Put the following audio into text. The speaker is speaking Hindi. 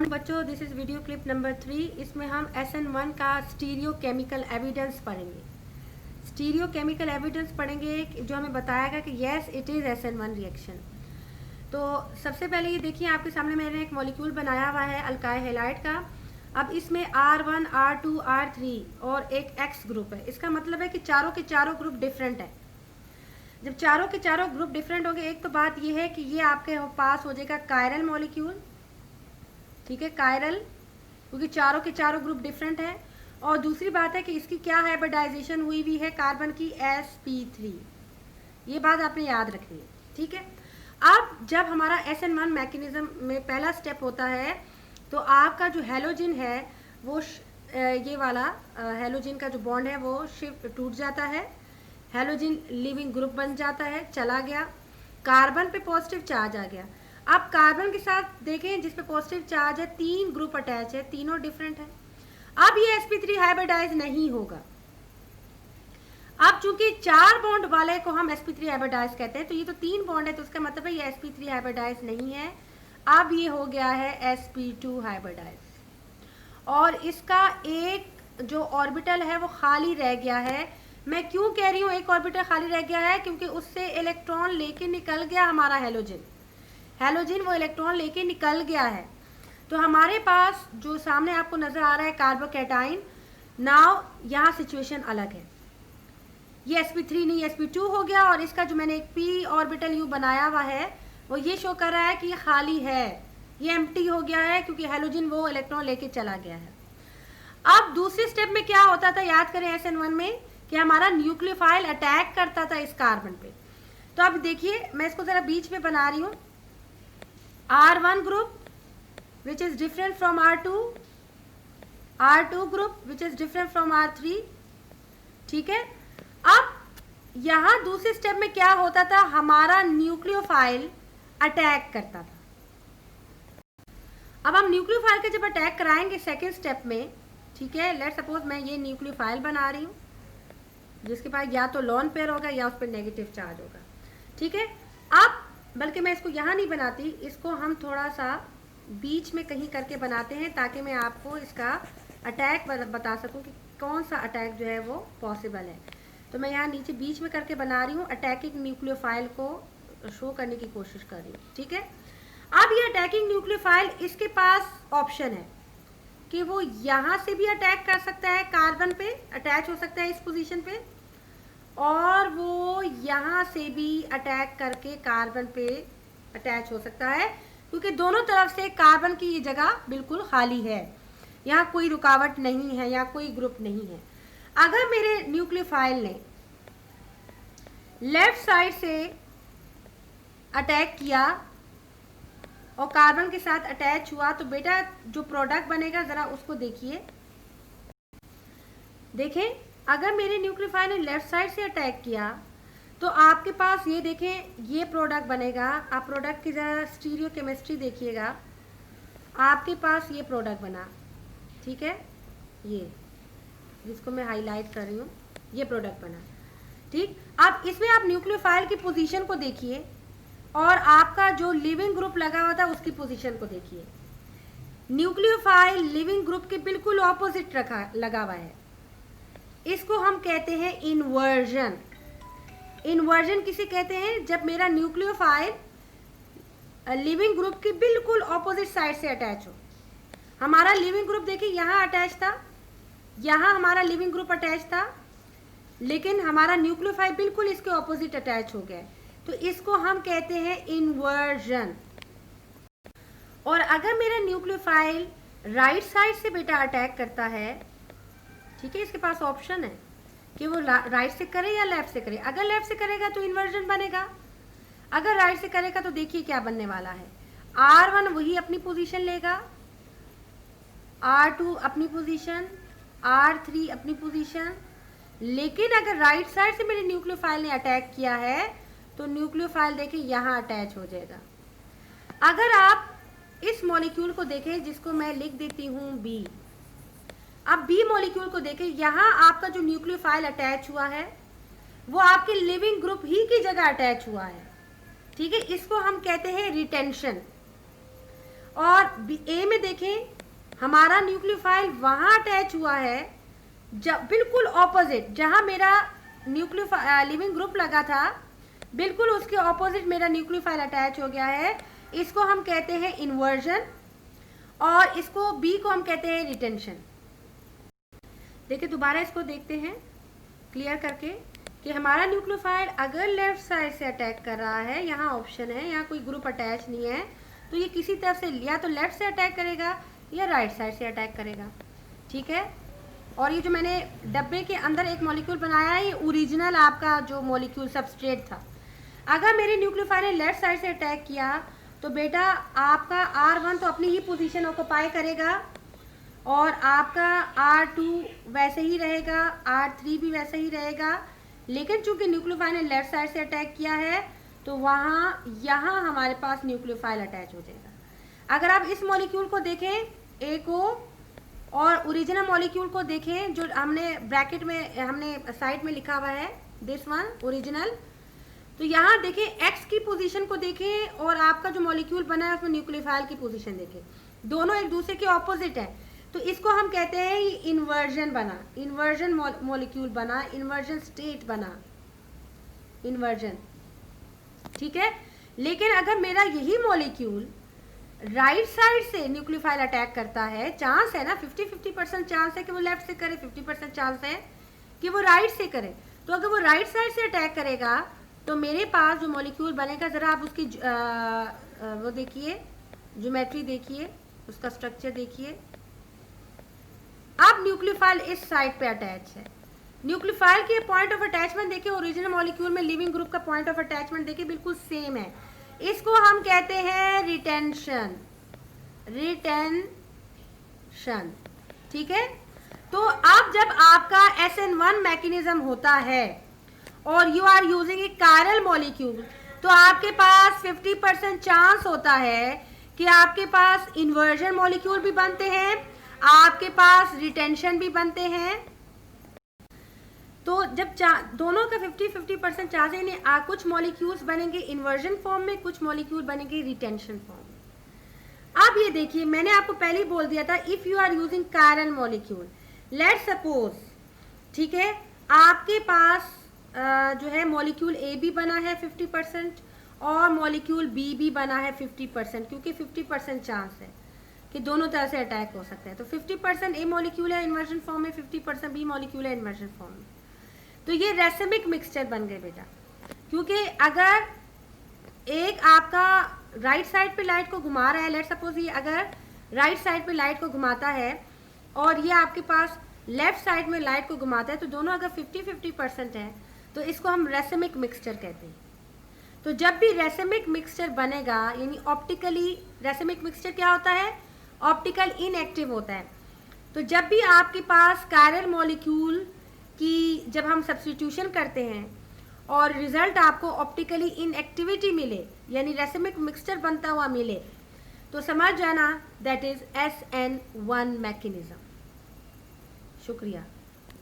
बच्चों, this is video clip number 3। इसमें हम SN1 का स्टीरियो केमिकल एविडेंस पढ़ेंगे। स्टीरियो केमिकल एविडेंस पढ़ेंगे जो हमें बताएगा कि yes it is SN1 reaction. तो सबसे पहले ये देखिए, आपके सामने मैंने एक मॉलिक्यूल बनाया हुआ है अल्काइल हैलाइड का। अब इसमें R1, R2, R3 और एक X ग्रुप है। इसका मतलब है कि चारों के चारों ग्रुप डिफरेंट है। जब चारों के चारों ग्रुप डिफरेंट होंगे, एक तो बात ये है कि ये आपके पास हो जाएगा कायरल मॉलिक्यूल, ठीक है, कायरल, क्योंकि चारों के चारों ग्रुप डिफरेंट है। और दूसरी बात है कि इसकी क्या हाइब्रिडाइजेशन हुई हुई है कार्बन की, sp3। ये बात आपने याद रखनी है, ठीक है। अब जब हमारा SN1 मैकेनिज्म में पहला स्टेप होता है तो आपका जो हैलोजन है वो ये वाला हैलोजन का जो बॉन्ड है वो शिफ्ट टूट जाता है, हैलोजन लिविंग ग्रुप बन जाता है, चला गया, कार्बन पे पॉजिटिव चार्ज आ गया। अब कार्बन के साथ देखें जिस पे पॉजिटिव चार्ज है, 3 ग्रुप अटैच है, तीनों डिफरेंट है। अब ये sp3 हाइब्रिडाइज नहीं होगा। अब चूंकि 4 बॉन्ड वाले को हम sp3 हाइब्रिडाइज कहते हैं, तो ये तो 3 बॉन्ड है, तो उसका मतलब है ये sp3 हाइब्रिडाइज नहीं है। अब ये हो गया है sp2 हाइब्रिडाइज और इसका एक जो ऑर्बिटल है वो खाली रह गया है। मैं क्यों कह रही हूँ एक ऑर्बिटल खाली रह गया है? क्योंकि उससे इलेक्ट्रॉन लेके निकल गया हमारा हैलोजन वो इलेक्ट्रॉन लेके निकल गया है। तो हमारे पास जो सामने आपको नजर आ रहा है कार्बोकैटाइन, नाउ यहाँ सिचुएशन अलग है। ये sp3 नहीं sp2 हो गया और इसका जो मैंने एक p ऑर्बिटल यू बनाया हुआ है वो ये शो कर रहा है कि ये खाली है, ये एम्प्टी हो गया है क्योंकि हैलोजन वो इलेक्ट्रॉन लेके चला गया है। अब दूसरे स्टेप में क्या होता था, याद करें SN1 में कि हमारा न्यूक्लियोफाइल अटैक करता था इस कार्बन पे। तो अब देखिए, मैं इसको जरा बीच में बना रही हूँ। R1 group which is different from R2, R2 group which is different from R3, ठीक है। अब यहाँ दूसरे स्टेप में क्या होता था, हमारा न्यूक्लियोफाइल अटैक करता था। अब हम न्यूक्लियोफाइल का जब अटैक कराएंगे सेकेंड स्टेप में, ठीक है, लेट सपोज मैं ये न्यूक्लियोफाइल बना रही हूँ जिसके पास या तो लोन पेयर होगा या उस पर नेगेटिव चार्ज होगा, ठीक है। अब बल्कि मैं इसको यहाँ नहीं बनाती, इसको हम थोड़ा सा बीच में कहीं करके बनाते हैं ताकि मैं आपको इसका अटैक बता सकूं कि कौन सा अटैक जो है वो पॉसिबल है। तो मैं यहाँ नीचे बीच में करके बना रही हूँ, अटैकिंग न्यूक्लियोफाइल को शो करने की कोशिश कर रही हूँ, ठीक है। अब ये अटैकिंग न्यूक्लियोफाइल, इसके पास ऑप्शन है कि वो यहाँ से भी अटैक कर सकता है, कार्बन पे अटैच हो सकता है इस पोजीशन पे, और वो यहाँ से भी अटैक करके कार्बन पे अटैच हो सकता है, क्योंकि दोनों तरफ से कार्बन की ये जगह बिल्कुल खाली है, यहाँ कोई रुकावट नहीं है, यहाँ कोई ग्रुप नहीं है। अगर मेरे न्यूक्लियोफाइल ने लेफ्ट साइड से अटैक किया और कार्बन के साथ अटैच हुआ, तो बेटा जो प्रोडक्ट बनेगा जरा उसको देखिए। देखें, अगर मेरे न्यूक्लियोफाइल ने लेफ्ट साइड से अटैक किया तो आपके पास ये देखें, ये प्रोडक्ट बनेगा। आप प्रोडक्ट की ज़रा स्टीरियो केमिस्ट्री देखिएगा, आपके पास ये प्रोडक्ट बना, ठीक है, ये जिसको मैं हाईलाइट कर रही हूँ, ये प्रोडक्ट बना, ठीक। अब इसमें आप न्यूक्लियोफाइल की पोजीशन को देखिए और आपका जो लिविंग ग्रुप लगा हुआ था उसकी पोजीशन को देखिए। न्यूक्लियोफाइल लिविंग ग्रुप के बिल्कुल ऑपोजिट लगा हुआ है। इसको हम कहते हैं इन्वर्जन। इन्वर्जन किसे कहते हैं? जब मेरा न्यूक्लियोफाइल लिविंग ग्रुप की बिल्कुल ऑपोजिट साइड से अटैच हो। हमारा लिविंग ग्रुप देखिए यहाँ अटैच था, यहाँ हमारा लिविंग ग्रुप अटैच था, लेकिन हमारा न्यूक्लियोफाइल बिल्कुल इसके ऑपोजिट अटैच हो गया, तो इसको हम कहते हैं इन्वर्जन। और अगर मेरा न्यूक्लियोफाइल राइट साइड से बेटा अटैक करता है, ठीक है, इसके पास ऑप्शन है कि वो राइट से करे या लेफ्ट से करे। अगर लेफ्ट से करेगा तो इन्वर्जन बनेगा, अगर राइट से करेगा तो देखिए क्या बनने वाला है। R1 वही अपनी पोजीशन लेगा, R2 अपनी पोजीशन, R3 अपनी पोजीशन, लेकिन अगर राइट साइड से मेरे न्यूक्लियोफाइल ने अटैक किया है तो न्यूक्लियोफाइल देखिए यहाँ अटैच हो जाएगा। अगर आप इस मॉलिक्यूल को देखें जिसको मैं लिख देती हूँ B, अब B मॉलिक्यूल को देखें, यहाँ आपका जो न्यूक्लियोफाइल अटैच हुआ है वो आपके लिविंग ग्रुप ही की जगह अटैच हुआ है, ठीक है। इसको हम कहते हैं रिटेंशन। और ए में देखें हमारा न्यूक्लियोफाइल वहाँ अटैच हुआ है जब बिल्कुल ऑपोजिट, जहाँ मेरा लिविंग ग्रुप लगा था बिल्कुल उसके ऑपोजिट मेरा न्यूक्लियोफाइल अटैच हो गया है। इसको हम कहते हैं इन्वर्जन और इसको बी को हम कहते हैं रिटेंशन। देखिए दोबारा इसको देखते हैं क्लियर करके कि हमारा न्यूक्लियोफाइल अगर लेफ्ट साइड से अटैक कर रहा है, यहाँ ऑप्शन है, यहाँ कोई ग्रुप अटैच नहीं है, तो ये किसी तरफ से या तो लेफ्ट से अटैक करेगा या राइट साइड से अटैक करेगा। ठीक है, और ये जो मैंने डब्बे के अंदर एक मॉलिक्यूल बनाया है ये ओरिजिनल आपका जो मॉलिक्यूल सबस्ट्रेट था। अगर मेरे न्यूक्लियोफाइल ने लेफ्ट साइड से अटैक किया तो बेटा आपका R1 तो अपनी ही पोजीशन ऑक्यूपाई करेगा और आपका R2 वैसे ही रहेगा, R3 भी वैसे ही रहेगा, लेकिन चूंकि न्यूक्लियोफाइल ने लेफ्ट साइड से अटैक किया है तो यहाँ हमारे पास न्यूक्लियोफाइल अटैच हो जाएगा। अगर आप इस मॉलिक्यूल को देखें ए को और ओरिजिनल मॉलिक्यूल को देखें जो हमने ब्रैकेट में हमने साइड में लिखा हुआ है दिस वन ओरिजिनल, तो यहाँ देखें एक्स की पोजीशन को देखें और आपका जो मॉलिक्यूल बना है उसमें न्यूक्लियोफाइल की पोजीशन देखें, दोनों एक दूसरे के ऑपोजिट है। तो इसको हम कहते हैं इन्वर्जन बना, इन्वर्जन मॉलिक्यूल बना, इन्वर्जन स्टेट बना, इन्वर्जन। ठीक है, लेकिन अगर मेरा यही मॉलिक्यूल राइट साइड से न्यूक्लियोफाइल अटैक करता है, चांस है ना 50-50% चांस है कि वो लेफ्ट से करे, 50% चांस है कि वो राइट से करे। तो अगर वो राइट साइड से अटैक करेगा तो मेरे पास जो मॉलिक्यूल बनेगा, जरा आप उसकी वो देखिए, ज्योमेट्री देखिए, उसका स्ट्रक्चर देखिए। अब न्यूक्लियोफाइल इस साइड पे अटैच है, न्यूक्लियोफाइल के पॉइंट ऑफ अटैचमेंट देखिए ओरिजिनल मॉलिक्यूल में लिविंग ग्रुप का पॉइंट ऑफ अटैचमेंट देखिए बिल्कुल सेम है। इसको हम कहते हैं रिटेंशन, रिटेंशन। ठीक है, तो अब जब आपका SN1 मैकेनिज्म होता है और you are using a chiral molecule तो आपके पास 50% चांस होता है कि आपके पास इन्वर्जन मॉलिक्यूल भी बनते हैं, आपके पास रिटेंशन भी बनते हैं। तो जब दोनों का 50-50% चांस है, कुछ मॉलिक्यूल्स बनेंगे इन्वर्जन फॉर्म में, कुछ मॉलिक्यूल बनेंगे रिटेंशन फॉर्म में। अब ये देखिए मैंने आपको पहले ही बोल दिया था if you are using chiral molecule, let's suppose, ठीक है, आपके पास जो है मॉलिक्यूल ए भी बना है 50% और मॉलिक्यूल बी भी बना है 50%, क्योंकि 50% चांस है कि दोनों तरह से अटैक हो सकता है। तो 50% ए मॉलिक्यूल है इन्वर्जन फॉर्म में, 50% बी मॉलिक्यूल है इन्वर्जन फॉर्म में। तो ये रेसिमिक मिक्सचर बन गए बेटा, क्योंकि अगर एक आपका राइट साइड पे लाइट को घुमा रहा है, लेट्स सपोज ये अगर राइट साइड पे लाइट को घुमाता है और ये आपके पास लेफ्ट साइड में लाइट को घुमाता है, तो दोनों अगर 50-50% है तो इसको हम रेसिमिक मिक्सचर कहते हैं। तो जब भी रेसिमिक मिक्सचर बनेगा, यानी ऑप्टिकली रेसिमिक मिक्सचर क्या होता है, ऑप्टिकल इनएक्टिव होता है। तो जब भी आपके पास कायरल मॉलिक्यूल की जब हम सब्स्टिट्यूशन करते हैं और रिजल्ट आपको ऑप्टिकली इनएक्टिविटी मिले, यानी रेसिमिक मिक्सचर बनता हुआ मिले, तो समझ जाना दैट इज SN1 मैकेनिज्म। शुक्रिया।